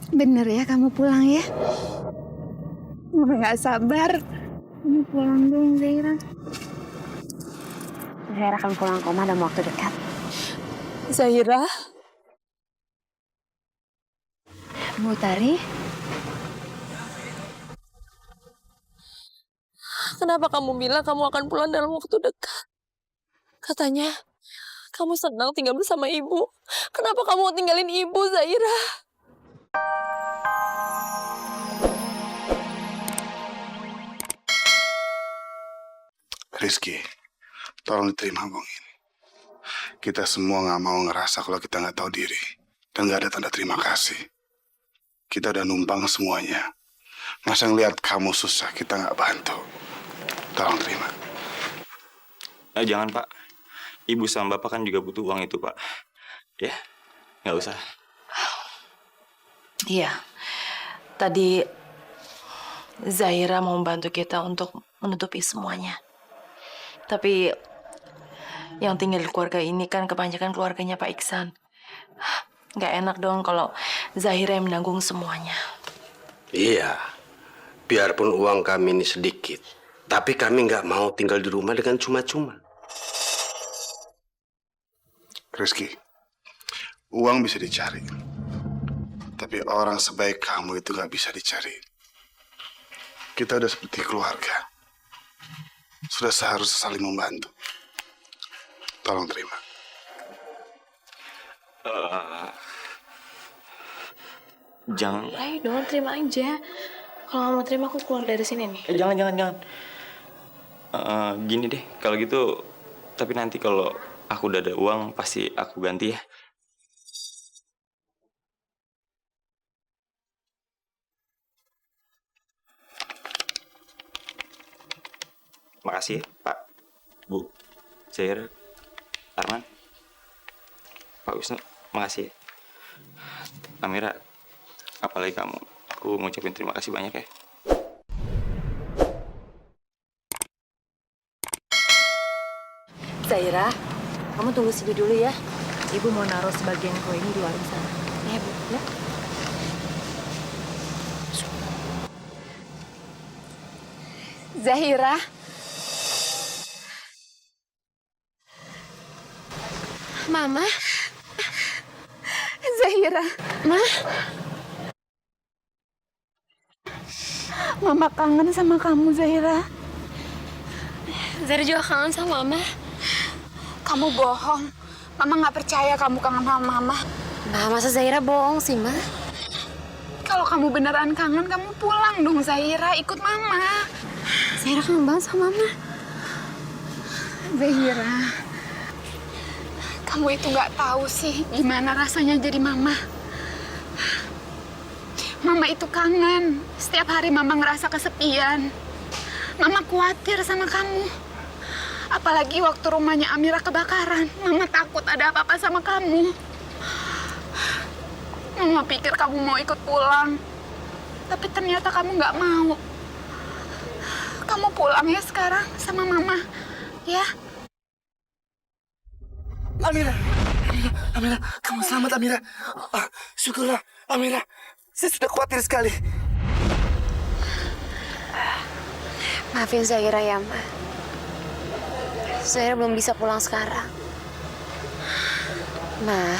Bener ya kamu pulang ya? Mama nggak sabar. Kamu pulang dong, Zaira. Zaira akan pulang ke rumah dalam waktu dekat. Zaira? Bu Tari, Kenapa kamu bilang kamu akan pulang dalam waktu dekat? Katanya, kamu senang tinggal bersama ibu. Kenapa kamu mau tinggalin ibu, Zaira? Rizky, tolong diterima bung ini. Kita semua nggak mau ngerasa kalau kita nggak tahu diri dan nggak ada tanda terima kasih. Kita udah numpang semuanya. Masa ngeliat kamu susah kita nggak bantu. Tolong terima. Jangan Pak, Ibu sama Bapak kan juga butuh uang itu Pak. Ya, nggak usah. Iya, tadi Zaira mau membantu kita untuk menutupi semuanya. Tapi yang tinggal di keluarga ini kan kebanyakan keluarganya Pak Iksan. Nggak enak dong kalau Zahira yang menanggung semuanya. Iya, biarpun uang kami ini sedikit, tapi kami nggak mau tinggal di rumah dengan cuma-cuma. Rizky, uang bisa dicari. Tapi orang sebaik kamu itu nggak bisa dicari. Kita udah seperti keluarga. Sudah seharusnya saling membantu. Tolong terima. Jangan. Ayo dong, terima aja. Kalau nggak mau terima, aku keluar dari sini nih. Jangan. Gini deh, kalau gitu. Tapi nanti kalau aku udah ada uang, pasti aku ganti ya. Makasih ya, Pak, Bu, Zaira, Arman, Pak Wisnu, makasih ya. Amira, apalagi kamu, aku ngucapin terima kasih banyak ya. Zaira, kamu tunggu sini dulu ya. Ibu mau naruh sebagian kue ini di warung sana. Ya, Bu. Ya. Zahira. Mama. Zahira. Ma. Mama kangen sama kamu, Zahira. Zaira juga kangen sama Mama. Kamu bohong. Mama nggak percaya kamu kangen sama Mama. Nah, masa Zaira bohong sih, Ma? Kalau kamu beneran kangen, kamu pulang dong, Zahira. Ikut Mama. Zaira kangen banget sama Mama. Zahira. Kamu itu nggak tahu sih gimana rasanya jadi Mama. Mama itu kangen. Setiap hari Mama ngerasa kesepian. Mama khawatir sama kamu. Apalagi waktu rumahnya Amira kebakaran. Mama takut ada apa-apa sama kamu. Mama pikir kamu mau ikut pulang. Tapi ternyata kamu nggak mau. Kamu pulang ya sekarang sama Mama. Ya. Amira, kamu selamat Amira. Syukurlah Amira, saya sudah khawatir sekali. Maafin Zaira ya, Ma. Zaira belum bisa pulang sekarang. Ma,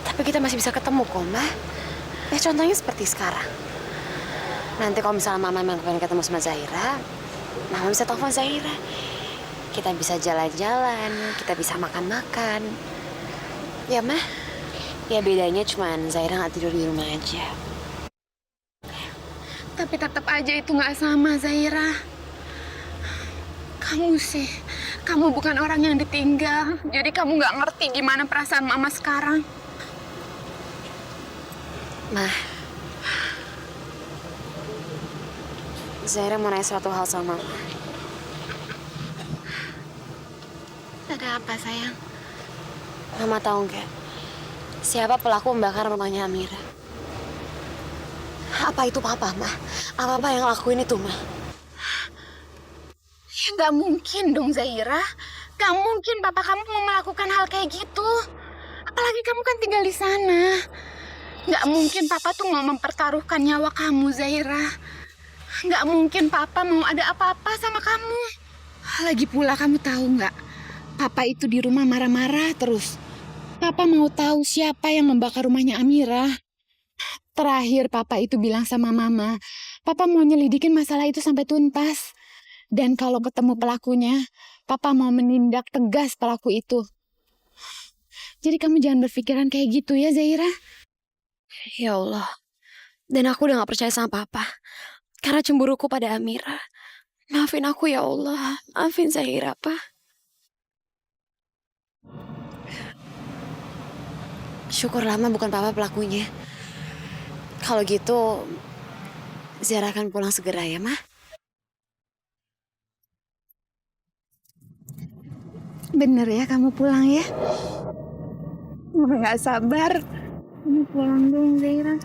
tapi kita masih bisa ketemu kok, Ma. Ya contohnya seperti sekarang. Nanti kalau misalnya Mama memang pengen ketemu sama Zaira, Mama bisa telepon Zaira. Kita bisa jalan-jalan, kita bisa makan-makan. Ya, Ma? Ya bedanya cuman Zaira nggak tidur di rumah aja. Tapi tetap aja itu nggak sama, Zaira. Kamu sih, kamu bukan orang yang ditinggal. Jadi kamu nggak ngerti gimana perasaan Mama sekarang. Ma, Zaira mau nanya suatu hal sama Mama. Ada apa, sayang? Mama tahu nggak? Siapa pelaku membakar rumahnya Amira? Apa itu Papa, Ma? Apa yang lakuin itu, Ma? Ya nggak mungkin dong, Zaira. Nggak mungkin Papa kamu mau melakukan hal kayak gitu. Apalagi kamu kan tinggal di sana. Nggak mungkin papa tuh mau mempertaruhkan nyawa kamu, Zaira. Nggak mungkin papa mau ada apa-apa sama kamu. Lagi pula kamu tahu nggak? Papa itu di rumah marah-marah terus. Papa mau tahu siapa yang membakar rumahnya Amira. Terakhir papa itu bilang sama mama, papa mau nyelidikin masalah itu sampai tuntas. Dan kalau ketemu pelakunya, papa mau menindak tegas pelaku itu. Jadi kamu jangan berpikiran kayak gitu ya, Zaira. Ya Allah. Dan aku udah gak percaya sama papa. Karena cemburuku pada Amira. Maafin aku ya Allah. Maafin Zahira, Pak. Syukurlah Ma bukan papa pelakunya. Kalau gitu, Zahira akan pulang segera ya, Ma? Bener ya kamu pulang ya? Mama gak sabar. Kamu pulang dong, Zaira.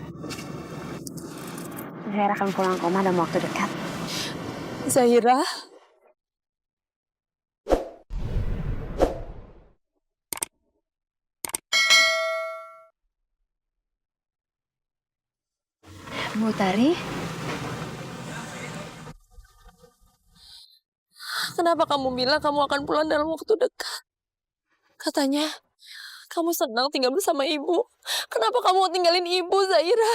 Zahira akan pulang koma dalam waktu dekat. Zahira? Bu Tari? Kenapa kamu bilang kamu akan pulang dalam waktu dekat? Katanya, kamu senang tinggal bersama ibu. Kenapa kamu tinggalin ibu, Zahira?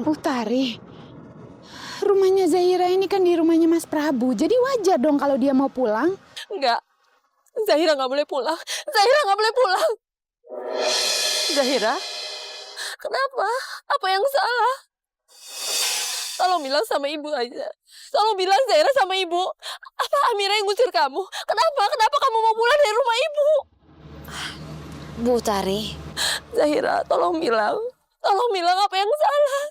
Bu Tari, rumahnya Zaira ini kan di rumahnya Mas Prabu. Jadi wajar dong kalau dia mau pulang. Enggak. Zahira nggak boleh pulang. Zahira nggak boleh pulang. Zahira? Kenapa? Apa yang salah? Tolong bilang sama ibu aja. Tolong bilang Zahira sama ibu. Apa Amira yang ngusir kamu? Kenapa? Kenapa kamu mau pulang dari rumah ibu? Bu Tari. Zahira, tolong bilang. Tolong bilang apa yang salah.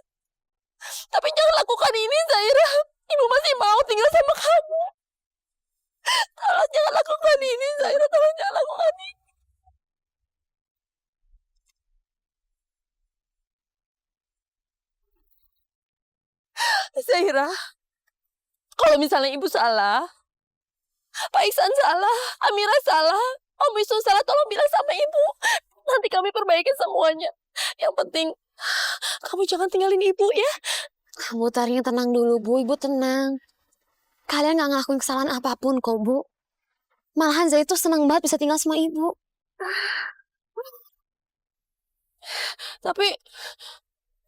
Tapi jangan lakukan ini, Zahira. Ibu masih mau tinggal sama kamu. Tolong jangan lakukan ini, Zahira. Tolong jangan lakukan ini. Zahira, kalau misalnya ibu salah, Pak Iksan salah, Amira salah, Om Wisnu salah, tolong bilang sama ibu. Nanti kami perbaiki semuanya. Yang penting, kamu jangan tinggalin ibu ya. Bu Tari tenang dulu, Bu. Ibu tenang. Kalian gak ngelakuin kesalahan apapun kok, Bu. Malahan Zahira tuh senang banget bisa tinggal sama ibu. Tapi,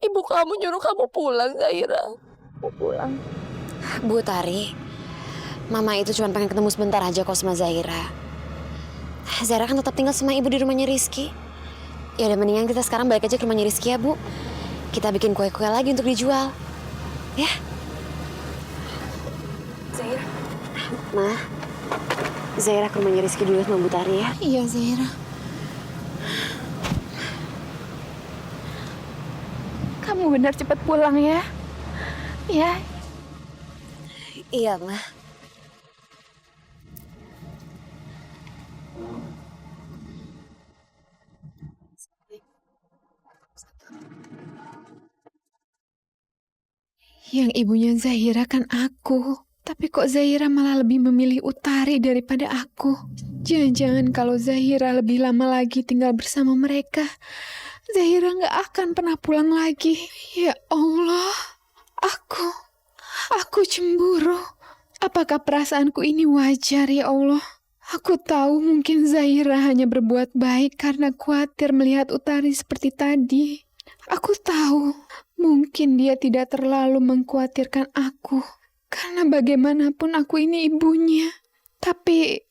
ibu kamu nyuruh kamu pulang, Zahira. Mau pulang. Bu Tari, Mama itu cuma pengen ketemu sebentar aja kok sama Zahira. Zahira kan tetap tinggal sama ibu di rumahnya Rizky. Ya udah mendingan kita sekarang balik aja ke rumahnya Rizky ya, Bu. Kita bikin kue-kue lagi untuk dijual. Ya. Zahira. Ma, Zahira ke rumahnya Rizky dulu sama Bu Tari ya. Iya, Zaira. Kamu benar cepat pulang ya. Ya, Iya, Ma. yang ibunya Zahira kan aku. Tapi kok Zahira malah lebih memilih Utari daripada aku. Jangan-jangan kalau Zahira lebih lama lagi tinggal bersama mereka, Zahira nggak akan pernah pulang lagi. Ya Allah, aku cemburu. Apakah perasaanku ini wajar ya Allah? Aku tahu mungkin Zahira hanya berbuat baik karena khawatir melihat Utari seperti tadi. Aku tahu mungkin dia tidak terlalu mengkhawatirkan aku. Karena bagaimanapun aku ini ibunya. Tapi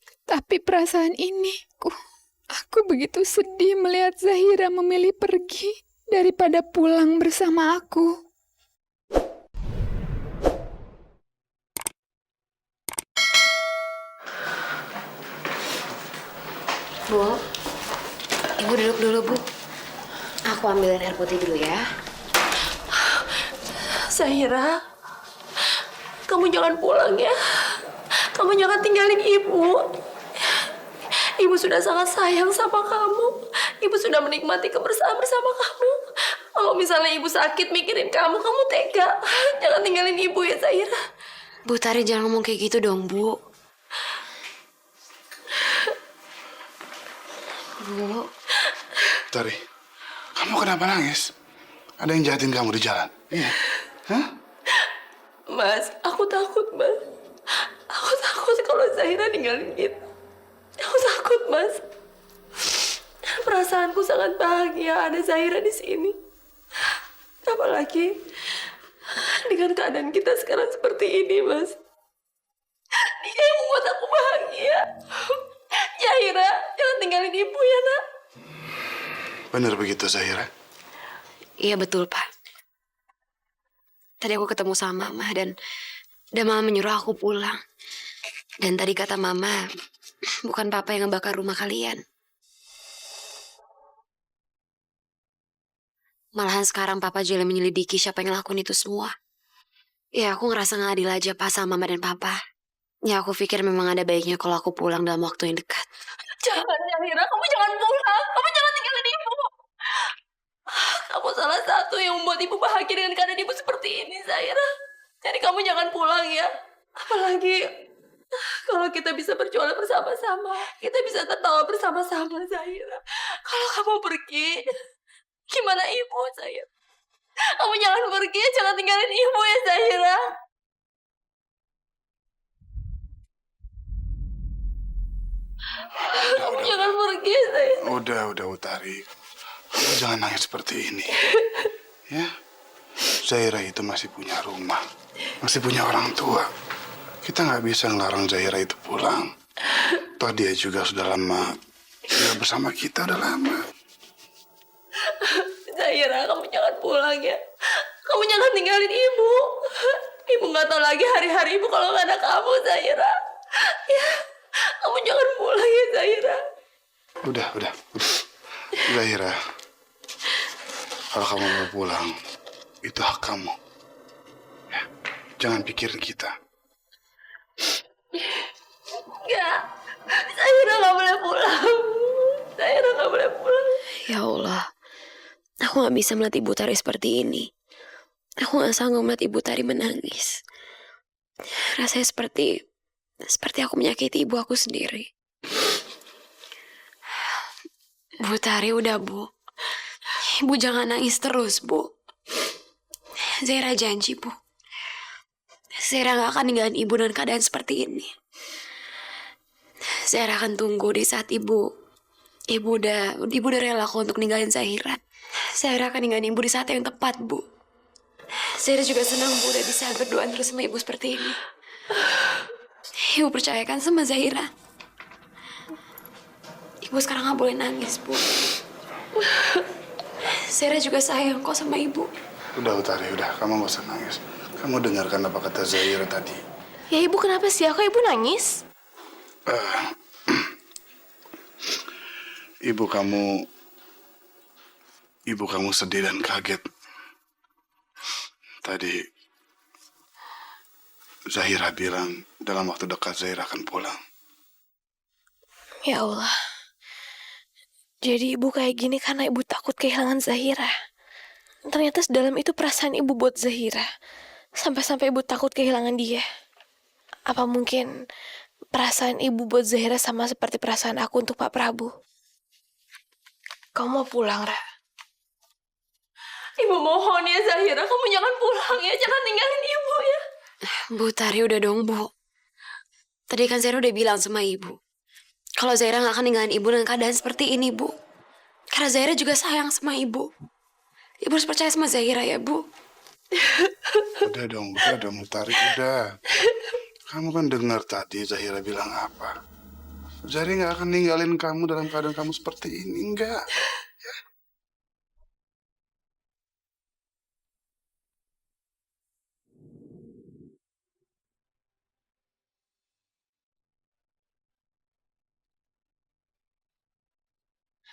perasaan ini, aku begitu sedih melihat Zahira memilih pergi daripada pulang bersama aku. Bu, Ibu duduk dulu, Bu. Aku ambilin air putih dulu ya. Zahira, kamu jangan pulang ya. Kamu jangan tinggalin ibu. Ibu sudah sangat sayang sama kamu. Ibu sudah menikmati kebersamaan bersama kamu. Kalau misalnya ibu sakit mikirin kamu, kamu tega. Jangan tinggalin ibu ya, Zahira. Bu Tari jangan ngomong kayak gitu dong, Bu. Bu, Tari, kamu kenapa nangis? Ada yang jahatin kamu di jalan? Iya. Hah? Mas, aku takut, Mas. Aku takut kalau Zahira ninggalin kita. Aku takut, Mas. Perasaanku sangat bahagia ada Zahira di sini. Apalagi dengan keadaan kita sekarang seperti ini, Mas. Dia yang membuat aku bahagia. Zahira, jangan tinggalin ibu ya, Nak. Benar begitu, Zahira? Iya betul, Pak. Tadi aku ketemu sama Mama dan Mama menyuruh aku pulang. Dan tadi kata Mama, bukan Papa yang ngebakar rumah kalian. Malahan sekarang Papa juga menyelidiki siapa yang ngelakuin itu semua. Ya aku ngerasa gak adil aja Pak sama Mama dan Papa. Ya aku pikir memang ada baiknya kalau aku pulang dalam waktu yang dekat. Jangan, Zahira. Kamu jangan pulang. Kamu jangan tinggalin ibu. Kamu salah satu yang membuat ibu bahagia dengan keadaan ibu seperti ini, Zahira. Jadi kamu jangan pulang ya. Apalagi kalau kita bisa berjuang bersama-sama. Kita bisa tertawa bersama-sama, Zahira. Kalau kamu pergi, gimana ibu, Zahira? Kamu jangan pergi, jangan tinggalin ibu ya, Zahira. Kamu jangan pergi, Zahira. Udah, Utari. Kamu jangan nangis seperti ini. Ya, Zahira itu masih punya rumah. Masih punya orang tua. Kita nggak bisa ngelarang Zahira itu pulang. Toh dia juga sudah lama tinggal bersama kita, udah lama. Zahira, kamu jangan pulang ya. Kamu jangan tinggalin ibu. Ibu nggak tahu lagi hari-hari ibu kalau nggak ada kamu, Zahira. Ya, kamu jangan pulang ya, Zahira. Udah. Zahira, kalau kamu mau pulang, itu hak kamu. Ya, jangan pikirin kita. Enggak, Zahira nggak boleh pulang. Zahira nggak boleh pulang. Ya Allah, aku gak bisa melihat Ibu Tari seperti ini. Aku gak sanggup melihat Ibu Tari menangis. Rasanya seperti aku menyakiti ibu aku sendiri. Bu Tari, udah Bu. Ibu jangan nangis terus, Bu. Zahira janji, Bu. Zahira gak akan ninggalin ibu dengan keadaan seperti ini. Zahira akan tunggu di saat ibu udah rela kok untuk ninggalin Zahira. Zahira akan ninggalin ibu di saat yang tepat, Bu. Zahira juga senang Bu udah bisa berdoa terus sama ibu seperti ini. Ibu percayakan sama Zahira. Ibu sekarang gak boleh nangis, Bu. Zahira juga sayang kok sama ibu. Udah, Utari, udah. Kamu gak usah nangis. Kamu dengarkan apa kata Zahira tadi. Ya ibu kenapa sih? Kok ibu nangis? Ibu kamu sedih dan kaget. Tadi Zahira bilang dalam waktu dekat Zahira akan pulang. Ya Allah. Jadi ibu kayak gini karena ibu takut kehilangan Zahira. Ternyata sedalam itu perasaan ibu buat Zahira. Sampai-sampai ibu takut kehilangan dia. Apa mungkin perasaan ibu buat Zahira sama seperti perasaan aku untuk Pak Prabu? Kamu mau pulang, Ra? Ibu mohon ya, Zahira. Kamu jangan pulang ya. Jangan tinggalin ibu ya. Bu Tari, udah dong, Bu. Tadi kan Zahira udah bilang sama ibu. Kalau Zahira gak akan ninggalin ibu dengan keadaan seperti ini, Bu. Karena Zahira juga sayang sama ibu. Ibu harus percaya sama Zahira ya, Bu. Udah dong, Utari, udah. Kamu kan dengar tadi Zahira bilang apa? Zahira gak akan ninggalin kamu dalam keadaan kamu seperti ini, enggak.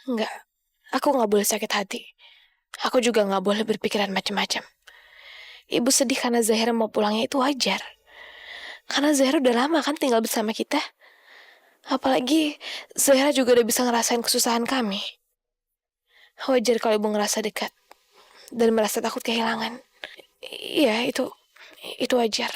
Enggak. Aku gak boleh sakit hati. Aku juga gak boleh berpikiran macam-macam. Ibu sedih karena Zahira mau pulangnya itu wajar. Karena Zahira udah lama kan tinggal bersama kita. Apalagi Zahira juga udah bisa ngerasain kesusahan kami. Wajar kalau ibu ngerasa dekat dan merasa takut kehilangan. Iya, itu wajar.